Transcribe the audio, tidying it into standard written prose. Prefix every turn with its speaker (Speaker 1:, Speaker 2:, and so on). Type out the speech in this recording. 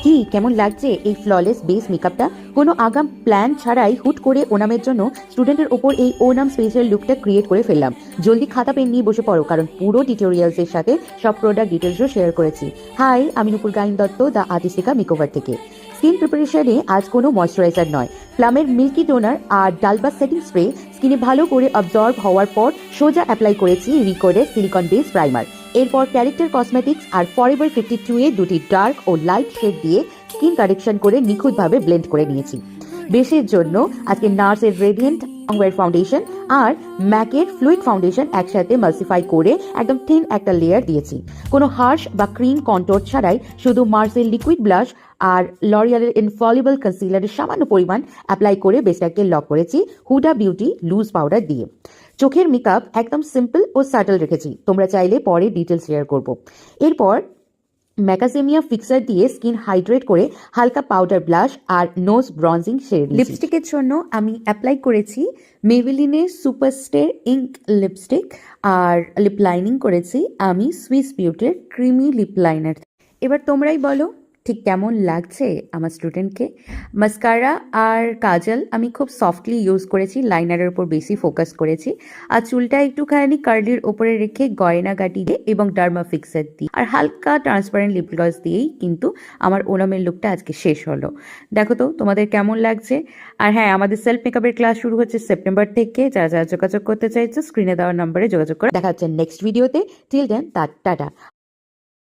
Speaker 1: কি কেমন লাগছে এই ফ্ললেস বেস মেকআপটা? কোনো আগাম প্ল্যান ছাড়াই হুট করে ওনামের জন্য স্টুডেন্টের ওপর এই ওনাম স্পেশাল লুকটা ক্রিয়েট করে ফেললাম। জলদি খাতা পেন নিয়ে বসে পড়ো, কারণ পুরো টিউটোরিয়ালসের সাথে সব প্রোডাক্ট ডিটেলসও শেয়ার করেছি। হাই, আমি নুপুর গাইন দত্ত, দ্য আর্টিস্টিকা মেকওভার থেকে। স্কিন প্রিপারেশনে আজ কোনো ময়শ্চারাইজার নয়, প্লামের মিল্কি টোনার আর ডালবাস সেটিং স্প্রে স্কিনে ভালো করে অবজর্ব হওয়ার পর সোজা অ্যাপ্লাই করেছি রিকোডের সিলিকন বেস প্রাইমার। এরপর ক্যারেক্টার কসমেটিক্স আর ফরএভার 52 এ দুটি ডার্ক ও লাইট শেড দিয়ে স্কিন কারেকশন করে নিখুঁতভাবে ব্লেন্ড করে নিয়েছি। বেসের জন্য আজকে নার্সের রেডিয়েন্ট লংওয়্যার ফাউন্ডেশন আর ম্যাকের ফ্লুইড ফাউন্ডেশন একসাথে মাল্টিফাই করে একদম থিন একটা লেয়ার দিয়েছি। কোনো হার্শ বা ক্রিম কন্ট্রোর ছাড়াই শুধু মার্সের লিকুইড ব্লাশ আর লরিয়ালের ইনফলিবল কনসিলারের সামান্য পরিমাণ অ্যাপ্লাই করে বেসটাকে লক করেছি হুডা বিউটি লুজ পাউডার দিয়ে। চোখের মেকআপ একদম সিম্পল ও সাটল রেখেছি, তোমরা চাইলে পরে ডিটেলস শেয়ার করব। এরপর ম্যাকাসেমিয়া ফিক্সার দিয়ে স্কিন হাইড্রেট করে হালকা পাউডার ব্লাশ আর নোজ ব্রঞ্জিং সেরে দিয়েছি। লিপস্টিকের জন্য আমি অ্যাপ্লাই করেছি মেবেলিনের সুপারস্টার ইঙ্ক লিপস্টিক আর লিপ লাইনিং করেছি আমি সুইস বিউটির ক্রিমি লিপ লাইনার। এবার তোমরাই বলো ঠিক কেমন লাগছে আমার স্টুডেন্টকে। মাস্কারা আর কাজল আমি খুব সফটলি ইউজ করেছি, লাইনারের উপর বেশি ফোকাস করেছি। আর চুলটা একটুখানি কার্লির ওপরে রেখে গয়না গাটি দিয়ে এবং ডার্মা ফিক্সার দিয়ে আর হালকা ট্রান্সপারেন্ট লিপ গ্লস দিয়েই কিন্তু আমার ওনামের লুকটা আজকে শেষ হলো। দেখো তো তোমাদের কেমন লাগছে। আর হ্যাঁ, আমাদের সেলফ মেকআপের ক্লাস শুরু হচ্ছে সেপ্টেম্বর থেকে। যারা যারা যোগাযোগ করতে চাইছো স্ক্রিনে দেওয়ার নম্বরে যোগাযোগ করে। দেখা হচ্ছে নেক্সট ভিডিওতে। Till then tata.